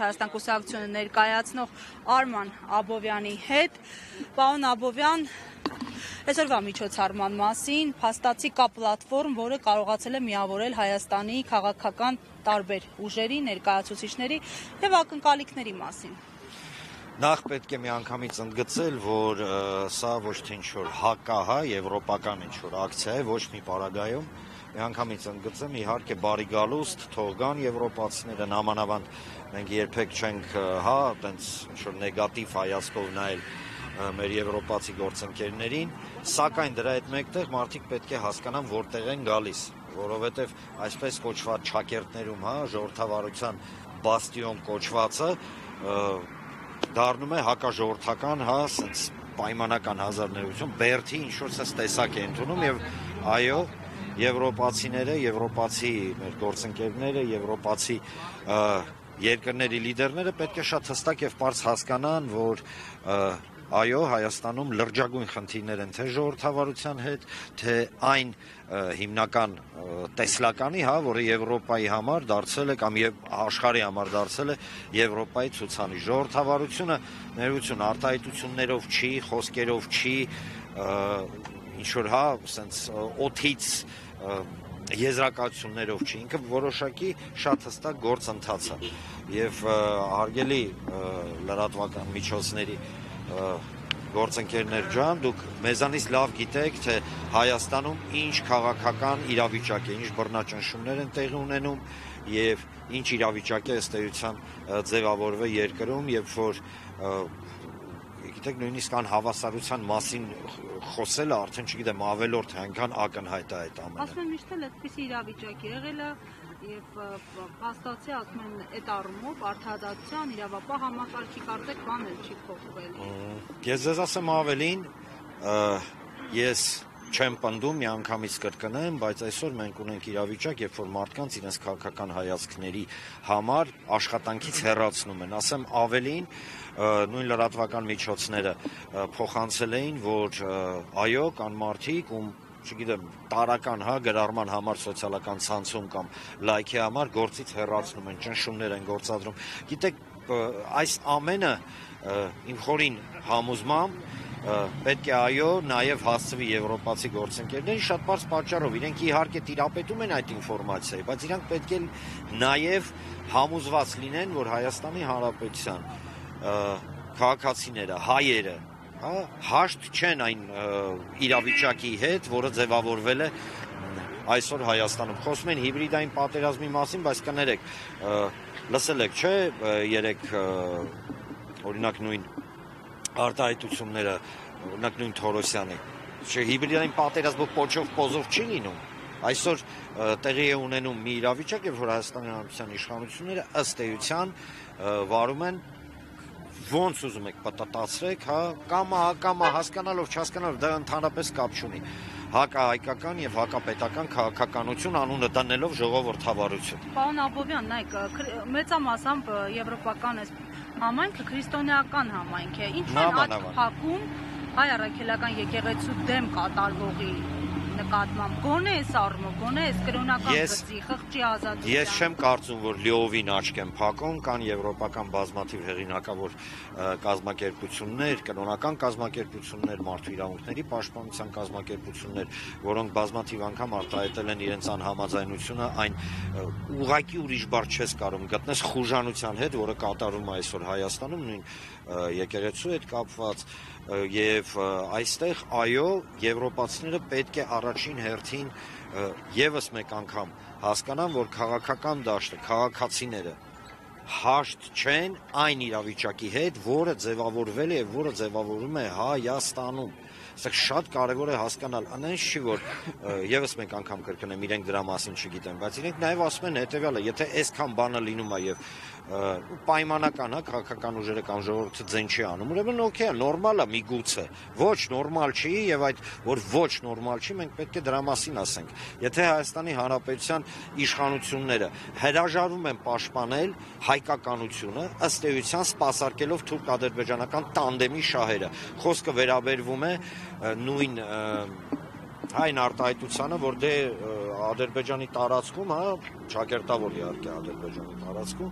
Հայաստան կուսակցությունը ներկայացնող Արման Աբովյանի հետ։ Պարոն Աբովյան, այսօրվա միջոցառման մասին փաստացի կա պլատֆորմ, որը կարողացել է միավորել Հայաստանի քաղաքական տարբեր ուժերի, ներկայացուցիչների եւ ակնկալիքների մասին։ Նախ պետք է միանգամից ընդգծել, որ սա ոչ թե ինչ-որ հակահա, եվրոպական ինչ-որ ակցիա է, ոչ մի պարագայում, միանգամից ընդգծեմ, իհարկե բարի գալուստ, թող գան եվրոպացիները, նամանավանդ մենք երբեք չենք տենց ինչ-որ նեգատիվ հայացքով նայել մեր եվրոպացի գործընկերներին, սակայն դրա հետ մեկտեղ մարդիկ պետք է հասկանան որտեղ են գալիս, որովհետև այսպես կոչված չակերտներում, ժողովրդավարության բաստիոն կոչվածը դառնում է հակաժողովրդական, սենց պայմանական հազարներություն, բերդի ինչ-որ սենց տեսակ է ընդունում եւ այո, եվրոպացիները, եվրոպացի մեր գործընկերները, եվրոպացի երկրների լիդերները պետք է շատ հստակ եւ պարզ հասկանան, որ այո, Հայաստանում լրջագույն խնդիրներ են թե ժողովրդավարության հետ, թե այն հիմնական տեսլականի, որը Եվրոպայի համար դարձել է կամ աշխարհի համար դարձել է Եվրոպայի ցուցանիշ։ Ժողովրդավարությունը ներություն արտահայտություններով չի, խոսքերով չի, ինչ-որ սենց օթից եզրակացություններով չի, ինքը որոշակի շատ հստակ գործընթաց է եւ հարգելի լրատվական միջոցների գործընկերներ ջան, դուք մեզանից լավ գիտեք, թե Հայաստանում ինչ քաղաքական իրավիճակ է, ինչ բռնաճնշումներ են տեղի ունենում եւ ինչ իրավիճակ է ըստ էության ձևավորվել երկրում, երբ որ գիտեք, նույնիսկ անհավասարության մասին խոսելը արդեն չգիտեմ ավելորդ է, այնքան ակնհայտ է այդ ամենը։ Ասում եմ միշտ էլ այդպիսի իրավիճակ եղել է եւ փաստացի ասում են այդ առումով արդարադատության իրավապահ համակարգի կարծեք բան էլ չի փոխվել։ Ես ձեզ ասեմ ավելին, ես չեմ պնդում, միանգամից կրկնեմ, բայց այսօր մենք ունենք իրավիճակ, երբ որ մարդկանց իրենց քաղաքական հայացքների համար աշխատանքից հեռացնում են։ Ասեմ ավելին, նույն լրատվական միջոցները փոխանցել էին, որ այո, կան մարդիկ, ում չգիտեմ, տարական գրառման համար սոցիալական ցանցում կամ լայքի համար գործից հեռացնում են, ճնշումներ են գործադրում։ Գիտեք, այս ամենը իմ խորին համոզմամբ պետք է այո, նաև հասցվի եվրոպացի գործընկերների շատ բարձ պատճառով։ Իրենք իհարկե տիրապետում են այդ ինֆորմացիայի, բայց իրանք պետք է նաև համոզված լինեն, որ Հայաստանի Հանրապետության քաղաքացիները, հայերը հաշտ չեն այն իրավիճակի հետ, որը ձևավորվել է այսօր Հայաստանում։ Խոսում են հիբրիդային պատերազմի մասին, բայց կներեք, լսել եք, չէ, երեք օրինակ նույն արտահայտությունները, օրինակ նույն Թորոսյանի, չէ, հիբրիդային պատերազմը պոչով պոզով չի լինում։ Այսօր տեղի է ունենում մի իրավիճակ, երբ որ Հայաստանի Հանրապետության իշխանությունները ըստ էության վարում են ոնց ուզում եք պատտացրեք, կամա հասկանալով, չհասկանալով, դա ընդհանրապես կապ չունի։ Հակահայկական եւ հակապետական քաղաքականություն անունը դնելով ժողովրդավարություն։ Պարոն Աբովյան, նայեք, մեծամասամբ եվրոպական համայնքը քրիստոնեական համայնք է։ Ինչու են աչք փակում հայ առաքելական եկեղեցու դեմ կատարվողի նկատմամբ, գոնե այս առումով, գոնե այս կրոնական գծի, խղճի ազատության։ Ես չեմ կարծում, որ լիովին աչք են փակում, կան եվրոպական բազմաթիվ հեղինակավոր կազմակերպություններ, կրոնական կազմակերպություններ, մարդու իրավունքների պաշտպանության կազմակերպություններ, որոնք բազմաթիվ անգամ արտահայտել են իրենց անհամաձայնությունը այն ուղղակի ուրիշ բառ չես կարող գտնես խուժանության հետ, որը կատարվում է այսօր Հայաստանում, նույն եկեղեցու հետ կապված եւ այստեղ այո, եվրոպացիները պետք է առաջին հերթին եւս մեկ անգամ հասկանան, որ քաղաքական դաշտը, քաղաքացիները հաշտ չեն այն իրավիճակի հետ, որը ձևավորվել է եւ որը ձևավորվում է Հայաստանում։ Սա շատ կարևոր է հասկանալ, այնպես չի, որ եւս մեկ անգամ կրկնեմ, իրենք դրա մասին չգիտեն, բայց իրենք նաեւ ասում են հետեւյալը, եթե այսքան բանը լինում է եւ պայմանական, քաղաքական ուժերը կամ ժողովուրդը ձեն չի անում, ուրեմն օքեյ է, նորմալ է միգուցե, ոչ նորմալ չի եւ այդ որ ոչ նորմալ չի, մենք պետք է դրա մասին ասենք։ Եթե Հայաստանի Հանրապետության իշխանությունները հրաժարվում են պաշտպանել հայկականությունը, ըստ էության սպասարկելով թուրք-ադրբեջանական տանդեմի շահերը, խոսքը վերաբերվում է նույն այն արտահայտությանը, որ դե Ադրբեջանի տարածքում, ճակերտավոր իհարկե Ադրբեջանի տարածքում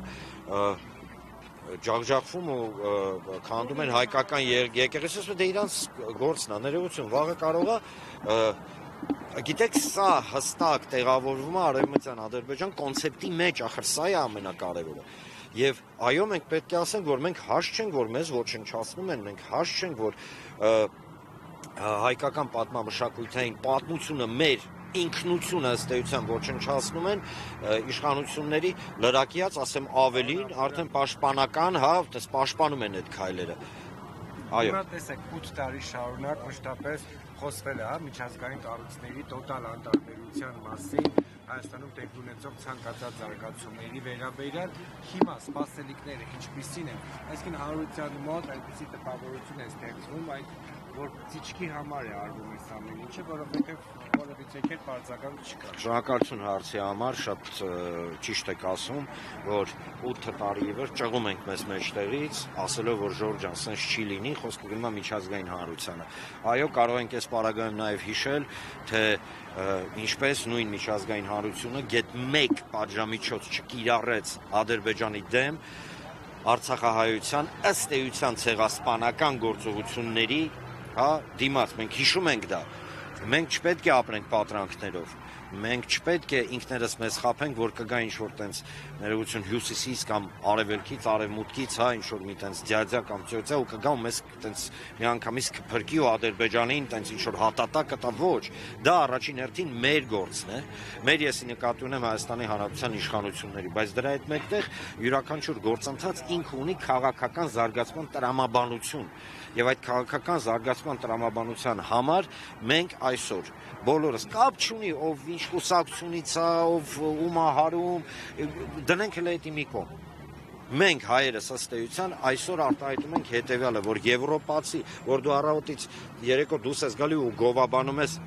ջախջախվում ու քանդում են հայկական եկեղեցիները, դե իրանց գործն է, ներողություն, վաղը կարող է գիտեք, սա հստակ տեղավորվում է Արևմտյան Ադրբեջան կոնցեպտի մեջ, ախր սա է ամենակարևորը։ Եվ այո, մենք պետք է ասենք, որ մենք հաշ չենք, որ մեզ ոչնչացնում են, մենք հաշ չենք, որ հայկական պատմամշակութային պատմությունը մեր ինքնությունը ըստ էության ոչնչացնում են իշխանությունների լրակիած, ասեմ ավելին, արդեն պաշտպանական, պաշտպանում են այդ քայլերը։ Այո։ Հիմա տեսեք 8 տարի շարունակ մշտապես խոսվել է միջազգային կառույցների տոտալ անտարբերության մասին Հայաստանում տեղի ունեցող ցանկացած զարգացումների վերաբերյալ, հիմա սպասելիքները ինչպիսին են, այսինքն հանրության մոտ այնպիսի տպավորություն է ստեղծվում, որ ծիճկի համար է արվում այս ամեն ինչը, որովհետև որևիցե կերպ արձագանք չկա։ Շնորհակալություն հարցի համար, շատ ճիշտ եք ասում, որ 8 տարի ի վեր ճղում ենք մեզ մեջտեղից, ասելով, որ Ժորժ ջան, սենց չի լինի, խոսքը գնում է միջազգային հանրությանը։ Այո, կարող ենք այս պարագայում նաև հիշել, թե ինչպես նույն միջազգային հանրությունը գեթ 1 պատժամիջոց չկիրառեց Ադրբեջանի դեմ արցախահայության ըստ էության ցեղասպանական գործողությունների դիմաց, մենք հիշում ենք դա, մենք չպետք է ապրենք պատրանքներով, մենք չպետք է ինքներս մեզ խաբենք, որ կգա ինչ-որ տենց ներողություն հյուսիսից կամ արևելքից, արևմուտքից, ինչ-որ մի տենց դյադյա կամ ծյոցյա ու կգա ու մեզ տենց միանգամից կփրկի ու Ադրբեջանին տենց ինչ-որ հատատա կտա, ոչ, դա առաջին հերթին մեր գործն է, մեր եսի նկատի ունեմ Հայաստանի Հանրապետության իշխանությունների, բայց դրա հետ մեկտեղ յուրաքանչյուր գործընթաց ինքը ունի քաղաքական զարգացման տրամաբանություն եւ այդ քաղաքական զարգացման տրամաբանության համար մենք այսօր բոլորս կապ չունի ով ինչ կուսակցությունից է, ով ում է հարում, դնենք հենց այդ մի կողմ։ Մենք հայերս ըստ էության այսօր արտահայտում ենք հետեւյալը, որ եվրոպացի, որ դու առավոտից երեկո դուրս ես գալի ու գովաբանում ես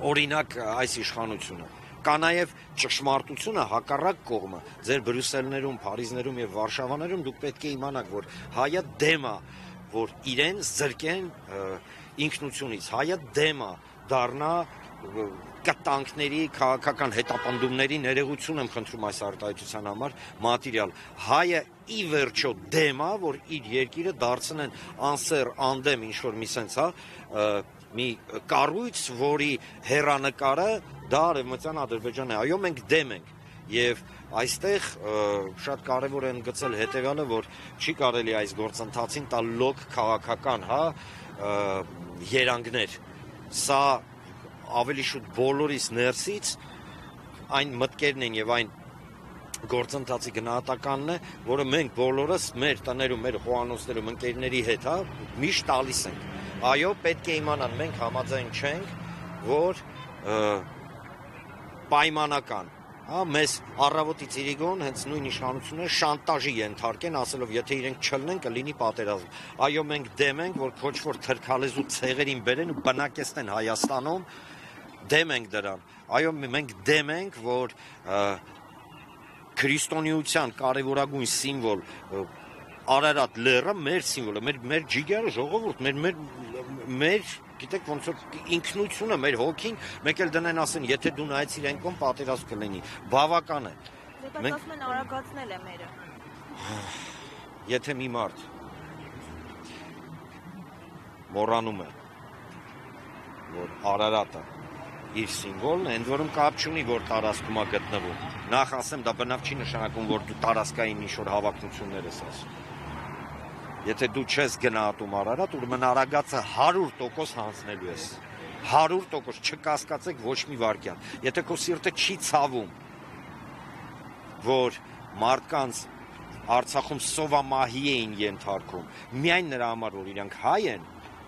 օրինակ այս իշխանությունը։ Կա նաև ճշմարտությունը հակառակ կողմը։ Ձեր Բրյուսելներում, Փարիզներում եւ Վարշավաներում դուք պետք է իմանաք, որ հայը դեմ է, որ իրեն զրկեն ինքնությունից, հայը դեմ է դառնա կտանքների, քաղաքական հետապնդումների, ներողություն եմ խնդրում այս արտահայտության համար, մատերիալ։ Հայը ի վերջո դեմ է, որ իր երկիրը դարձնեն անսեր, անդեմ, ինչ-որ մի սենց, մի կառույց, որի հեռանկարը դա Արևմտյան Ադրբեջանն է։ Այո, մենք դեմ ենք։ Եվ այստեղ շատ կարևոր է ընդգծել հետևյալը, որ չի կարելի այս գործընթացին տալ լոկ քաղաքական, երանգներ։ Սա ավելի շուտ բոլորիս ներսից այն մտքերն են եւ այն գործընթացի գնահատականն է, որը մենք բոլորս մեր տներում, մեր խոհանոցներում, ընկերների հետ, միշտ տալիս ենք։ Այո, պետք է իմանան, մենք համաձայն չենք, որ պայմանական մեզ առավոտից իրիկոն հենց նույն իշխանությունը շանտաժի ենթարկեն, ասելով, եթե իրենք չլնեն, կլինի պատերազմ։ Այո, մենք դեմ ենք, որ ոչ-որ թրքալեզու ցեղերին բերեն ու բնակեցնեն Հայաստանում, դեմ ենք դրան։ Այո, մենք դեմ ենք, որ քրիստոնեության կարևորագույն սիմվոլ Արարատ լեռը մեր սիմվոլը, մեր ջիգերը ժողովուրդ, մեր գիտեք ոնց որ ինքնությունը, մեր հոգին, մեկ էլ դնեն ասեն, եթե դու նայեցիր այն կողմ պատերազմ կլինի։ Բավական է։ Մենք ասում են արագացնել է մերը։ Եթե մի մարդ մոռանում է, որ Արարատը իր սիմվոլն է, ընդ որում կապ չունի, որ տարածքում է գտնվում։ Նախ ասեմ, դա բնավ չի նշանակում, որ դու տարածքային ինչ-որ հավակնություններ ես ասում։ Եթե դու չես գնահատում Արարատ, ուրեմն արագածը 100% հանձնելու ես։ 100% չկասկածեք ոչ մի վարքյան։ Եթե քո սիրտը չի ցավում, որ մարդկանց Արցախում սովամահի էին ենթարկում, միայն նրա համար, որ իրանք հայ են,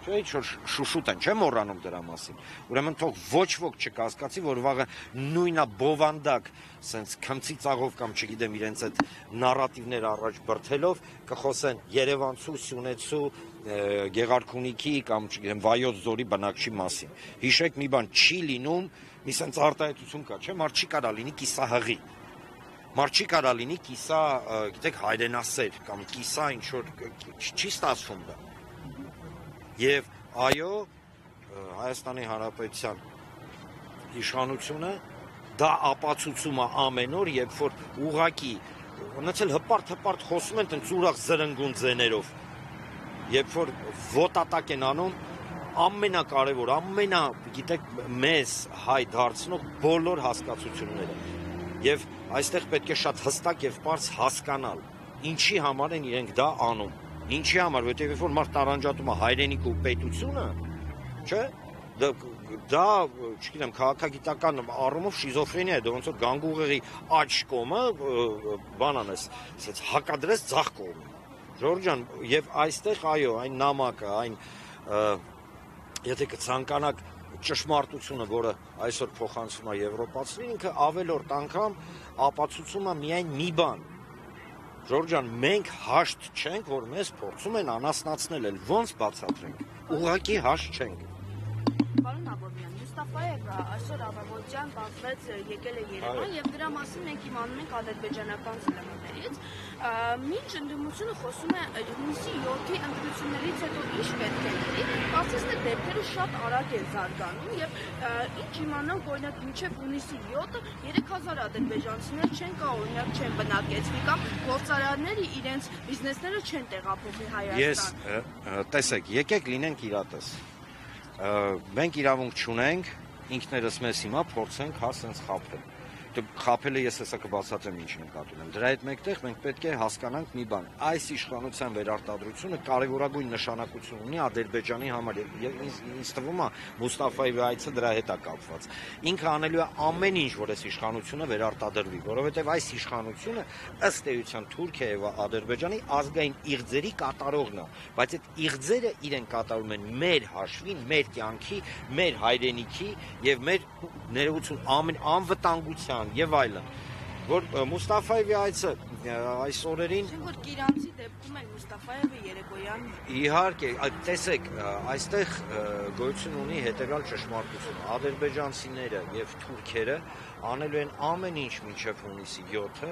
չէ՞ ինչ-որ շուշուտ են, չեմ մոռանում դրա մասին։ Ուրեմն թող ոչ ոք չկասկածի, որ վաղը նույնա բովանդակ, սենց քմցի ծաղով կամ չգիտեմ իրենց այդ նարատիվներ առաջ բրթելով կխոսեն Երևանցու, Սյունեցու, Գեղարքունիքի կամ չգիտեմ Վայոց ձորի բնակչի մասին։ Հիշեք մի բան, չի լինում, մի սենց արտահայտություն կա, չէ՞, մարդ չի կարա լինի կիսահղի։ Մարդ չի կարա լինի կիսա, գիտեք, հայրենասեր կամ կիսա ինչ-որ չի ստացվում դա։ Եվ այո, Հայաստանի Հանրապետության իշխանությունը դա ապացուցում է ամեն օր, երբ որ ուղղակի ոնց էլ հպարտ խոսում են տենց ուրախ զրնգուն ձեներով, երբ որ ոտատակ են անում ամենակարևոր, գիտեք, մեզ հայ դարձնող բոլոր հասկացությունները։ Եվ այստեղ պետք է շատ հստակ եւ պարզ հասկանալ, ինչի համար են իրենք դա անում։ Ինչի համար, որտեղ երբ որ մարդ տարանջատում է հայրենիքը ու պետությունը, չէ՞, դա, չգիտեմ, քաղաքագիտական առումով շիզոֆրենիա է, դա ոնց որ գանգուղեղի աջ կողմը բան անես, ասած հակադրես ձախ կողմը։ Ժորժ ջան, եւ այստեղ այո, այն նամակը, այն եթե կցանկանաք ճշմարտությունը, որը այսօր փոխանցվում է եվրոպացիներին, ինքը ավելորդ անգամ ապացուցում է միայն մի բան։ Ժորժ ջան, մենք հաշտ չենք, որ մեզ փորձում են անասնացնել, էլ ոնց բացատրենք։ Ուղղակի հաշտ չենք։ Պարոն Աբովյան, Մուստաֆայևը այսօր առավոտյան բացվեց, եկել է Երևան եւ դրա մասին մենք իմանում ենք ադրբեջանական զինվորներից։ Մինչ ընդդիմությունը խոսում է հունիսի 7-ի ընտրություններից հետո ինչ պետք է լինի, բացի դեպքերը շատ արագ են զարգանում եւ ինչ իմանանք, օրինակ մինչեւ հունիսի 7-ը 3000 ադրբեջանցիներ չեն կա, օրինակ չեն բնակեցվի կամ գործարանները իրենց բիզնեսները չեն տեղափոխի Հայաստան։ Ես տեսեք, եկեք լինենք իրատես։ Մենք իրավունք չունենք ինքներս մեզ հիմա փորձենք սենց խաբել։ Խաբելը ես հեսա կբացատրեմ ինչ նկատի ունեմ։ Դրա հետ մեկտեղ մենք պետք է հասկանանք մի բան։ Այս իշխանության վերարտադրությունը կարևորագույն նշանակություն ունի Ադրբեջանի համար։ Ինձ թվում է Մուստաֆայևի այցը դրա հետ է կապված։ Ինքը անելու է ամեն ինչ, որ այս իշխանությունը վերարտադրվի, որովհետև այս իշխանությունը ըստ էության Թուրքիայի եւ Ադրբեջանի ազգային իղձերի կատարողն է, բայց այդ իղձերը իրեն կատարում են մեր հաշվին, մեր կյանքի, մեր հայրենիքի եւ մեր ներողություն անվտանգության եւ այլն, որ Մուստաֆայևի այցը այս օրերին որ Կիրանցի դեպքում էլ Մուստաֆայևը երեկոյան իհարկե, տեսեք, այստեղ գոյություն ունի հետեւյալ ճշմարտություն. ադրբեջանցիները եւ թուրքերը անելու են ամեն ինչ մինչեւ հունիսի 7-ը,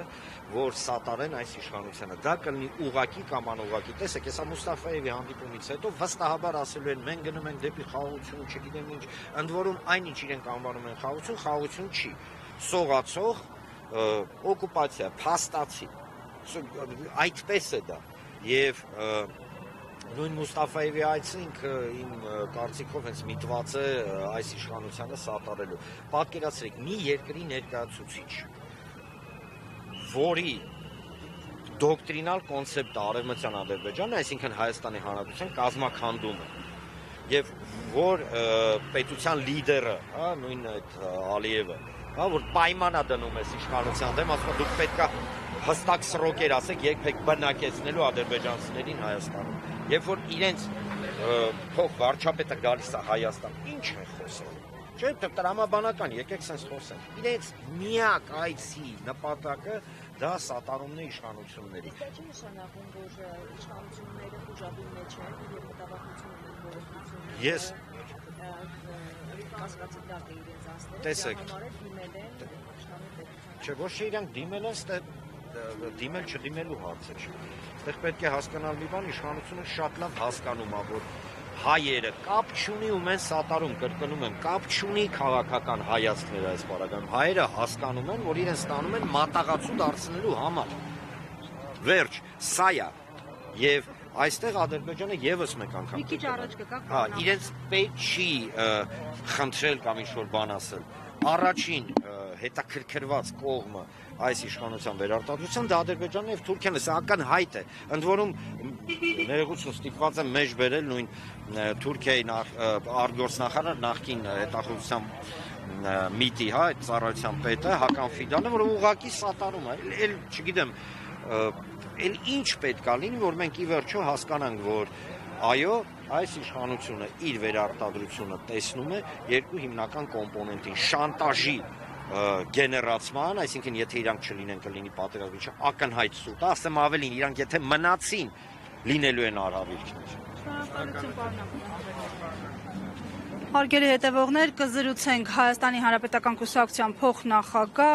որ սատարեն այս իշխանությանը։ Դա կլինի ուղակի կամ անուղակի։ Տեսեք, հեսա Մուստաֆայևի հանդիպումից հետո վստահաբար ասելու են մենք գնում ենք դեպի խաղաղություն, չգիտեմ ինչ, ընդ որում այնինչ իրենք անվանում են խաղաղություն չի։ Սողացող օկուպացիա, փաստացի, այդպես է դա, եւ նույն Մուստաֆայևի այցը ինքը իմ կարծիքով հենց միտված է այս իշխանությանը սատարելու։ Պատկերացրեք, մի երկրի ներկայացուցիչ, որի դոկտրինալ կոնցեպտը Արևմտյան Ադրբեջանը, այսինքն Հայաստանի Հանրապետության կազմաքանդումը, եւ որ պետության լիդերը, նույն այդ Ալիևը, որ պայմանա դնում ես իշխանության դեմ, ասում դուք պետքա հստակ սրոկեր ասեք, երբեք բնակեցնելու ադրբեջանցիներին Հայաստանում։ Երբ որ իրենց փոխ վարչապետը գալիս է Հայաստան, ինչ է խոսել։ Չէ՞, տրամաբանական, եկեք sense խոսենք։ Իրենց միակ այցի նպատակը դա սատարումն է իշխանությունների։ Դա չի նշանակում, որ իշխանությունները խոժապի մեջ են եւ մտավախություն ունեն որոշությունները։ Ես կասկածի դակ է իրենց ասել։ Տեսեք։ Չէ, ոչ թե իրանք դիմել են, դիմել չդիմելու հարցը չի։ Այդտեղ պետք է հասկանալ մի բան, իշխանությունը շատ լավ հասկանում է, որ հայերը կապ չունի ու մենք սատարում, կրկնում եմ, կապ չունի քաղաքական հայացքներ այս բaragam։ Հայերը հասկանում են, որ իրեն ստանում են մատաղացու դարձնելու համար։ Վերջ, սա է։ Եվ այստեղ Ադրբեջանը եւս մեկ անգամ։ Մի քիչ առաջ կգա։ Հա, իրենց պետք չի խնդրել կամ ինչ-որ բան ասել։ Առաջին հետաքրքրված կողմը այս իշխանության վերարտադրության դա Ադրբեջանն եւ Թուրքիան է, սա ակնհայտ է։ Ընդ որում ներողություն ստիպված եմ մեջ բերել նույն Թուրքիայի արտգործնախարար նախկին հետախուզության միտի, հա, այդ ծառայության պետը Հական Ֆիդանը, որը ուղղակի սատարում է։ Էլ չգիտեմ, էլ ինչ պետք է լինի, որ մենք ի վերջո հասկանանք, որ այո, այս իշխանությունը իր վերարտադրությունը տեսնում է երկու հիմնական կոմպոնենտին՝ շանտաժի գեներացման, այսինքն եթե իրանք չլինեն կլինի պատերազմի ակնհայտ սուտ, ասեմ ավելին, իրանք եթե մնացին լինելու են արհավիրքներ։ Հարգելի հետևողներ, կզրուցենք Հայաստանի Հանրապետական կուսակցության փոխնախագահ